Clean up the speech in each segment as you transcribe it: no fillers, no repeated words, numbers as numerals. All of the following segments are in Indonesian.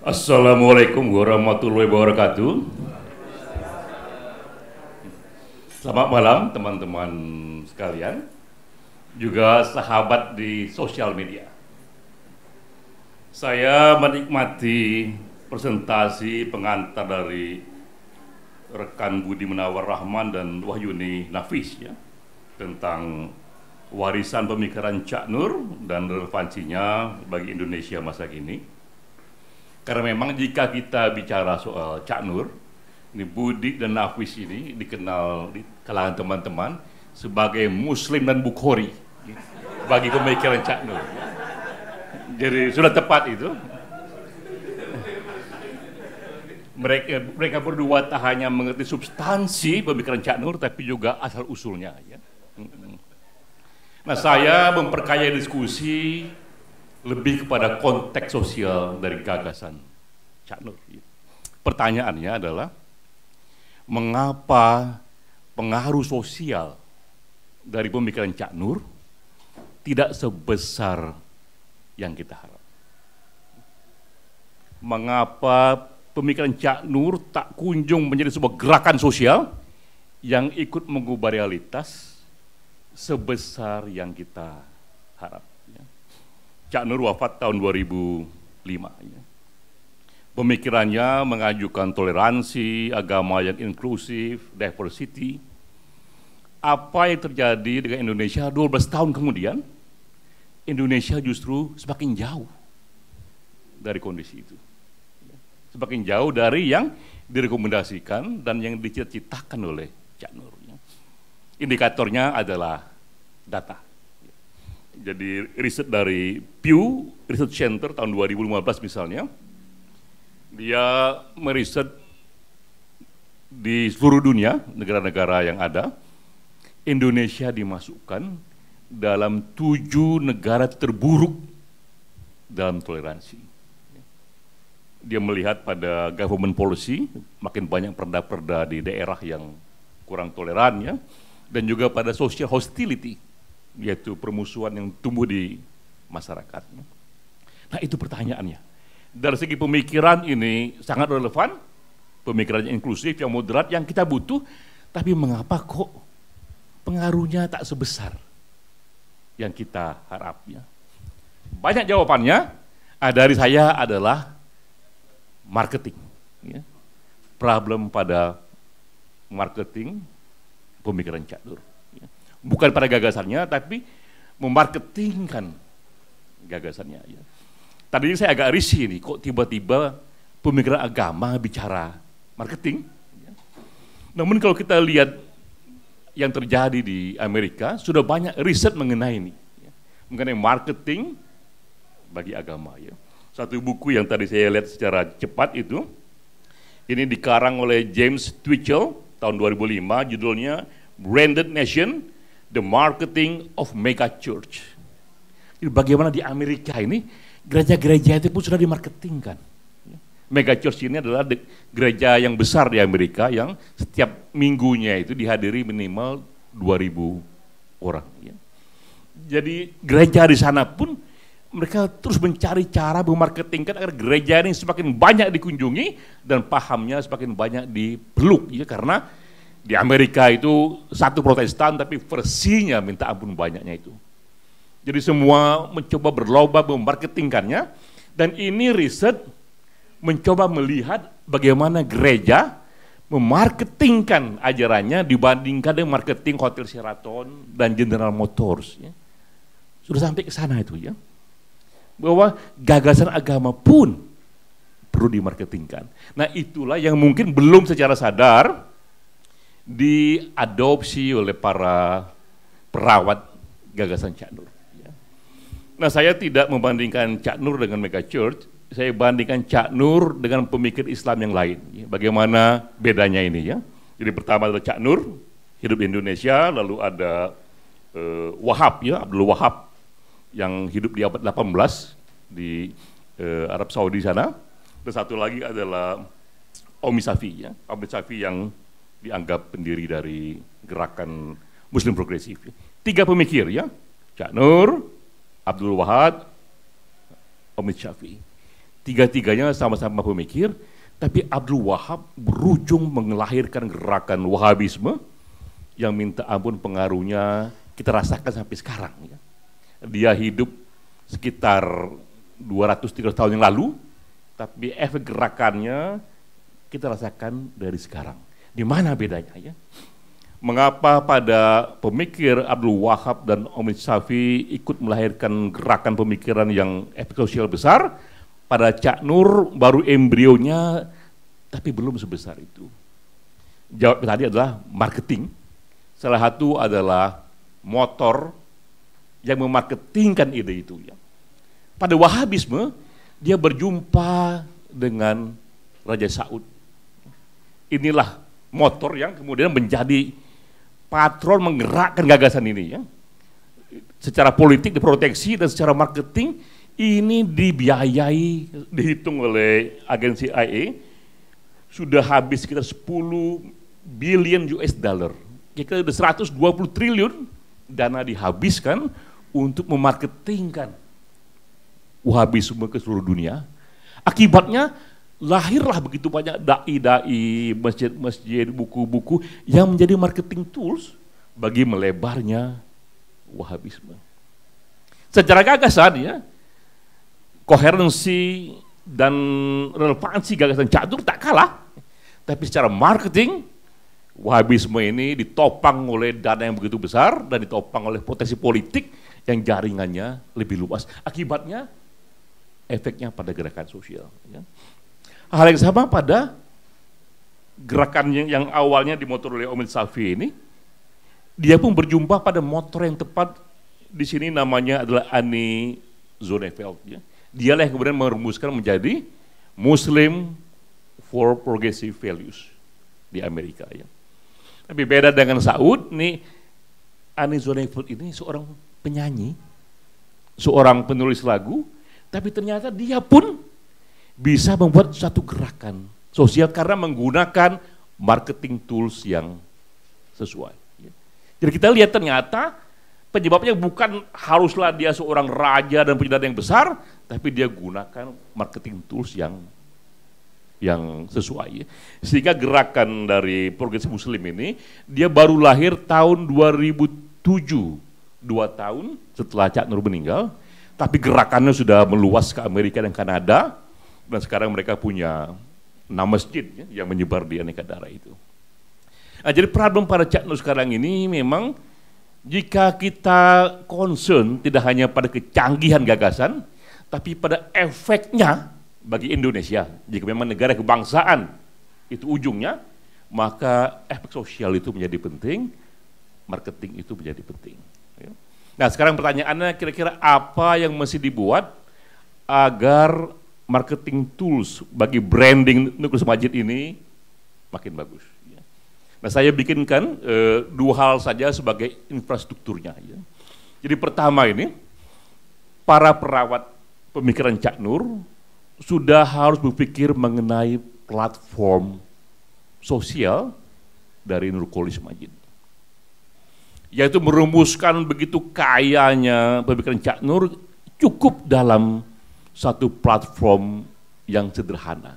Assalamualaikum warahmatullahi wabarakatuh. Selamat malam teman-teman sekalian, juga sahabat di sosial media. Saya menikmati presentasi pengantar dari rekan Budi Munawar Rahman dan Wahyuni Nafis ya, tentang warisan pemikiran Cak Nur dan relevansinya bagi Indonesia masa kini. Karena memang jika kita bicara soal Cak Nur, ini Budi dan Nafis ini dikenal di kalangan teman-teman sebagai Muslim dan Bukhari bagi pemikiran Cak Nur. Jadi sudah tepat itu. Mereka berdua tak hanya mengerti substansi pemikiran Cak Nur, tapi juga asal usulnya. Ya. Nah, saya memperkaya diskusi lebih kepada konteks sosial dari gagasan Cak Nur. Pertanyaannya adalah, mengapa pengaruh sosial dari pemikiran Cak Nur tidak sebesar yang kita harap? Mengapa pemikiran Cak Nur tak kunjung menjadi sebuah gerakan sosial yang ikut mengubah realitas sebesar yang kita harap? Cak Nur wafat tahun 2005. Ya. Pemikirannya mengajukan toleransi, agama yang inklusif, diversity. Apa yang terjadi dengan Indonesia 12 tahun kemudian, Indonesia justru semakin jauh dari kondisi itu. Semakin jauh dari yang direkomendasikan dan yang dicita-citakan oleh Cak Nur. Ya. Indikatornya adalah data. Jadi riset dari Pew Research Center tahun 2015 misalnya, dia meriset di seluruh dunia, negara-negara yang ada, Indonesia dimasukkan dalam 7 negara terburuk dalam toleransi. Dia melihat pada government policy, makin banyak perda-perda di daerah yang kurang toleran ya, dan juga pada social hostility, yaitu permusuhan yang tumbuh di masyarakat. Nah, itu pertanyaannya. Dari segi pemikiran ini sangat relevan, pemikiran yang inklusif, yang moderat, yang kita butuh, tapi mengapa kok pengaruhnya tak sebesar yang kita harapnya? Banyak jawabannya, dari saya adalah marketing. Ya. Problem pada marketing pemikiran Cak Nur. Bukan pada gagasannya, tapi memarketingkan gagasannya. Ya. Tadi saya agak risih nih, kok tiba-tiba pemikiran agama bicara marketing. Ya. Namun kalau kita lihat yang terjadi di Amerika, sudah banyak riset mengenai ini. Ya. Mengenai marketing bagi agama. Ya. Satu buku yang tadi saya lihat secara cepat itu, ini dikarang oleh James Twitchell tahun 2005, judulnya Branded Nation, The Marketing of Mega Church. Jadi bagaimana di Amerika ini gereja-gereja itu pun sudah dimarketingkan. Mega Church ini adalah gereja yang besar di Amerika yang setiap minggunya itu dihadiri minimal 2.000 orang. Jadi gereja di sana pun mereka terus mencari cara memarketingkan agar gereja ini semakin banyak dikunjungi dan pahamnya semakin banyak dipeluk. Ya, karena di Amerika itu satu Protestan tapi versinya minta ampun banyaknya itu. Jadi semua mencoba berlomba memarketingkannya, dan ini riset mencoba melihat bagaimana gereja memarketingkan ajarannya dibandingkan dengan marketing Hotel Sheraton dan General Motors. Ya. Sudah sampai ke sana itu ya. Bahwa gagasan agama pun perlu dimarketingkan. Nah, itulah yang mungkin belum secara sadar diadopsi oleh para perawat gagasan Cak Nur. Nah, saya tidak membandingkan Cak Nur dengan Mega Church, saya bandingkan Cak Nur dengan pemikir Islam yang lain. Bagaimana bedanya ini ya? Jadi pertama adalah Cak Nur, hidup di Indonesia, lalu ada Wahab ya, Abdul Wahab yang hidup di abad 18 di Arab Saudi sana. Dan satu lagi adalah Omid Safi ya, Omid Safi yang dianggap pendiri dari gerakan Muslim progresif. 3 pemikir ya, Cak Nur, Abdul Wahab, Omid Safi. Tiga-tiganya sama-sama pemikir, tapi Abdul Wahab berujung melahirkan gerakan Wahabisme yang minta ampun pengaruhnya kita rasakan sampai sekarang. Ya. Dia hidup sekitar 200-300 tahun yang lalu, tapi efek gerakannya kita rasakan dari sekarang. Di mana bedanya? Ya? Mengapa pada pemikir Abdul Wahab dan Omid Safi ikut melahirkan gerakan pemikiran yang efek sosial besar, pada Cak Nur baru embrionya, tapi belum sebesar itu. Jawab tadi adalah marketing. Salah satu adalah motor yang memarketingkan ide itu. Ya. Pada Wahabisme, dia berjumpa dengan Raja Saud. Inilah motor yang kemudian menjadi patron menggerakkan gagasan ini. Ya. Secara politik diproteksi dan secara marketing ini dibiayai, dihitung oleh agensi IA, sudah habis sekitar 10 billion US dollar. Kira-kira 120 triliun dana dihabiskan untuk memarketingkan Wahabisme ke seluruh dunia. Akibatnya lahirlah begitu banyak dai-dai, masjid-masjid, buku-buku yang menjadi marketing tools bagi melebarnya Wahabisme. Secara gagasan ya, koherensi dan relevansi gagasan Cak Nur tak kalah, tapi secara marketing Wahabisme ini ditopang oleh dana yang begitu besar dan ditopang oleh potensi politik yang jaringannya lebih luas. Akibatnya efeknya pada gerakan sosial. Ya. Hal yang sama pada gerakan yang awalnya dimotor oleh Omid Safi ini, dia pun berjumpa pada motor yang tepat. Di sini namanya adalah Annie Zonneveld. Ya. Dialah yang kemudian merumuskan menjadi Muslim for Progressive Values di Amerika. Ya. Tapi beda dengan Saud, nih Annie Zonneveld ini seorang penyanyi, seorang penulis lagu, tapi ternyata dia pun bisa membuat satu gerakan sosial karena menggunakan marketing tools yang sesuai. Ya. Jadi kita lihat ternyata penyebabnya bukan haruslah dia seorang raja dan punya dana yang besar, tapi dia gunakan marketing tools yang sesuai. Ya. Sehingga gerakan dari Progresif Muslim ini, dia baru lahir tahun 2007, 2 tahun setelah Cak Nur meninggal, tapi gerakannya sudah meluas ke Amerika dan Kanada, dan sekarang mereka punya 6 masjid ya, yang menyebar di aneka daerah itu. Nah, jadi problem pada Cak Nur sekarang ini memang jika kita concern tidak hanya pada kecanggihan gagasan, tapi pada efeknya bagi Indonesia. Jika memang negara kebangsaan itu ujungnya, maka efek sosial itu menjadi penting, marketing itu menjadi penting. Nah sekarang pertanyaannya, kira-kira apa yang mesti dibuat agar marketing tools bagi branding Nuklis Majid ini makin bagus. Nah saya bikinkan 2 hal saja sebagai infrastrukturnya. Ya. Jadi pertama ini, para perawat pemikiran Cak Nur sudah harus berpikir mengenai platform sosial dari Nurkolis Majid. Yaitu merumuskan begitu kayanya pemikiran Cak Nur cukup dalam satu platform yang sederhana.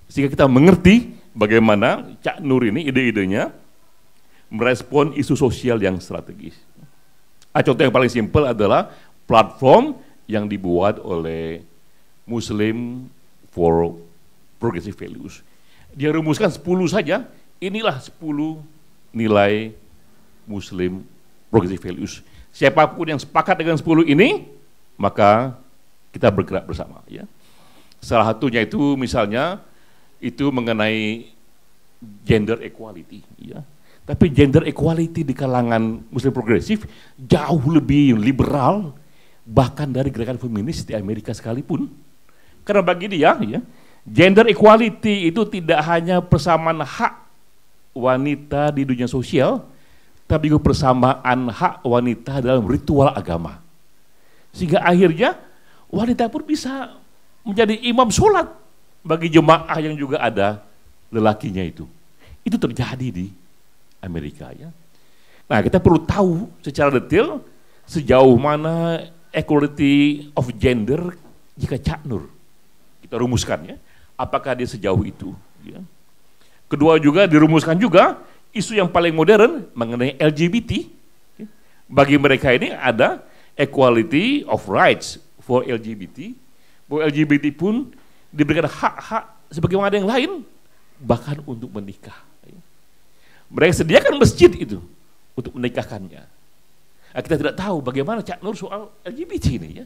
Sehingga kita mengerti bagaimana Cak Nur ini ide-idenya merespon isu sosial yang strategis. Contoh yang paling simpel adalah platform yang dibuat oleh Muslim for Progressive Values. Dia rumuskan 10 saja, inilah 10 nilai Muslim Progressive Values. Siapapun yang sepakat dengan 10 ini, maka kita bergerak bersama. Ya. Salah satunya itu misalnya, itu mengenai gender equality. Ya. Tapi gender equality di kalangan Muslim progresif jauh lebih liberal, bahkan dari gerakan feminis di Amerika sekalipun. Karena bagi dia, ya, gender equality itu tidak hanya persamaan hak wanita di dunia sosial, tapi juga persamaan hak wanita dalam ritual agama. Sehingga akhirnya wanita pun bisa menjadi imam sholat bagi jemaah yang juga ada lelakinya itu. Itu terjadi di Amerika. Ya. Nah kita perlu tahu secara detail sejauh mana equality of gender jika Cak Nur kita rumuskan ya, apakah dia sejauh itu. Ya. Kedua juga dirumuskan juga isu yang paling modern mengenai LGBT. Ya. Bagi mereka ini ada equality of rights for LGBT, bahwa LGBT pun diberikan hak-hak sebagaimana yang lain, bahkan untuk menikah. Ya. Mereka sediakan masjid itu untuk menikahkannya. Nah, kita tidak tahu bagaimana Cak Nur soal LGBT ini ya.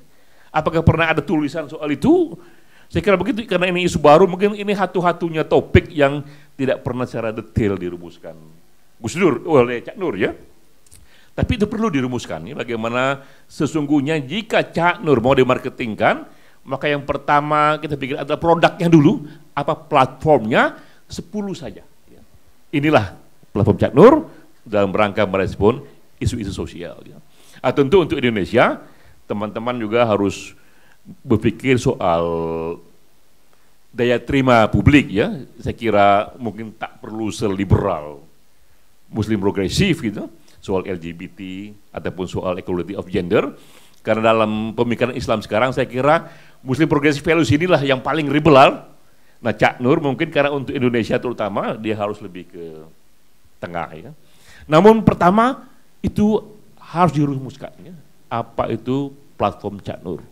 Apakah pernah ada tulisan soal itu? Saya kira begitu, karena ini isu baru, mungkin ini satu-satunya topik yang tidak pernah secara detail dirumuskan Gus Dur oleh Cak Nur ya. Tapi itu perlu dirumuskan ya, bagaimana sesungguhnya jika Cak Nur mau dimarketingkan, maka yang pertama kita pikir adalah produknya dulu, apa platformnya, 10 saja. Ya. Inilah platform Cak Nur dalam rangka merespon isu-isu sosial. Ya. Tentu untuk Indonesia, teman-teman juga harus berpikir soal daya terima publik ya. Saya kira mungkin tak perlu seliberal Muslim progresif gitu soal LGBT ataupun soal equality of gender, karena dalam pemikiran Islam sekarang saya kira Muslim progresif values inilah yang paling liberal. Nah, Cak Nur mungkin karena untuk Indonesia terutama dia harus lebih ke tengah ya. Namun pertama itu harus dirumuskan ya, apa itu platform Cak Nur.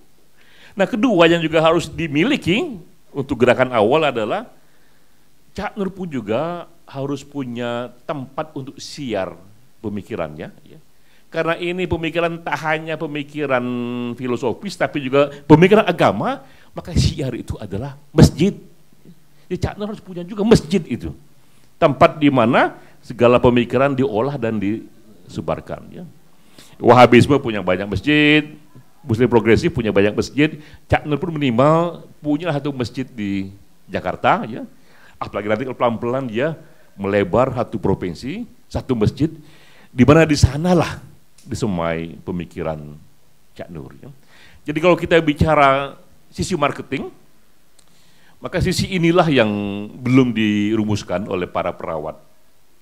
Nah, kedua yang juga harus dimiliki untuk gerakan awal adalah Cak Nur pun juga harus punya tempat untuk siar pemikirannya. Ya. Karena ini pemikiran tak hanya pemikiran filosofis, tapi juga pemikiran agama, maka siar itu adalah masjid. Ya, Cak Nur harus punya juga masjid itu. Tempat di mana segala pemikiran diolah dan disebarkan. Ya. Wahabisme punya banyak masjid, Muslim progresif punya banyak masjid, Cak Nur pun minimal punya satu masjid di Jakarta, ya. Apalagi nanti kalau pelan-pelan dia melebar satu provinsi, satu masjid, di mana di sanalah disemai pemikiran Cak Nur. Ya. Jadi kalau kita bicara sisi marketing, maka sisi inilah yang belum dirumuskan oleh para perawat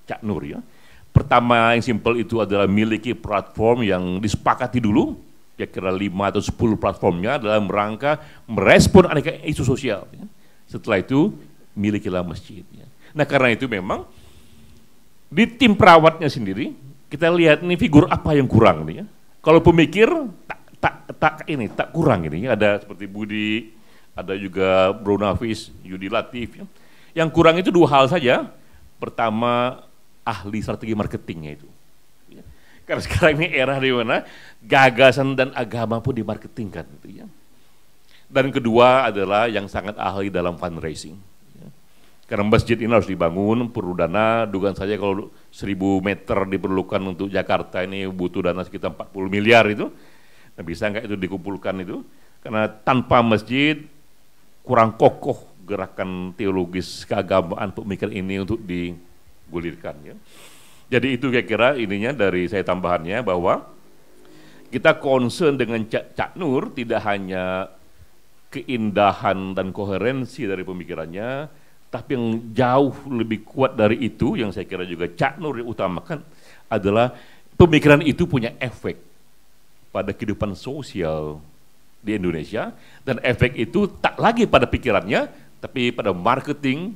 Cak Nur. Ya. Pertama yang simpel itu adalah miliki platform yang disepakati dulu, kira-kira 5 atau 10 platformnya dalam rangka merespon aneka isu sosial. Ya. Setelah itu milikilah masjid. Ya. Nah, karena itu memang di tim perawatnya sendiri kita lihat ini figur apa yang kurang nih. Ya. Kalau pemikir tak kurang ini. Ada seperti Budi, ada juga Bro Nafis, Yudi Latif. Ya. Yang kurang itu 2 hal saja. Pertama, ahli strategi marketingnya itu. Karena sekarang ini era di mana gagasan dan agama pun dimarketingkan. Gitu ya. Dan kedua adalah yang sangat ahli dalam fundraising. Ya. Karena masjid ini harus dibangun, perlu dana, dugaan saja kalau 1000 meter diperlukan untuk Jakarta ini butuh dana sekitar 40 miliar itu. Nah, bisa nggak itu dikumpulkan itu? Karena tanpa masjid kurang kokoh gerakan teologis keagamaan pemikiran ini untuk digulirkan. Ya. Jadi itu kira-kira ininya dari saya tambahannya bahwa kita concern dengan Cak Nur tidak hanya keindahan dan koherensi dari pemikirannya, tapi yang jauh lebih kuat dari itu yang saya kira juga Cak Nur yang utamakan adalah pemikiran itu punya efek pada kehidupan sosial di Indonesia, dan efek itu tak lagi pada pikirannya, tapi pada marketing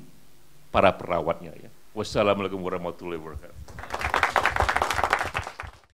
para perawatnya. Ya. Wassalamualaikum warahmatullahi wabarakatuh.